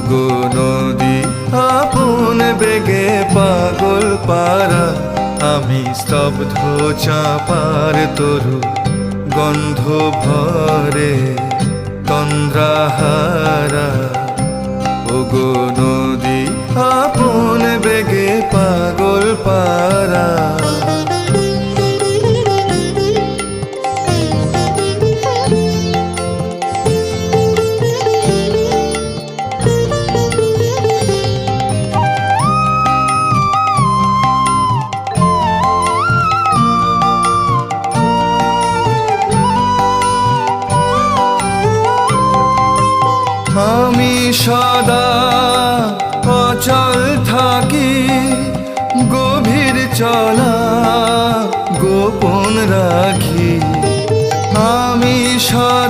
ওগো নদী আপন বেগে পাগল পারা, আমি স্তব্ধ চাপার তরু গন্ধ ভরে তন্দ্রাহারা। ওগো নদী আপন বেগে পাগল পারা। আমি সদা অচল থাকি, গভীর চলা গোপন রাখি। আমি সদা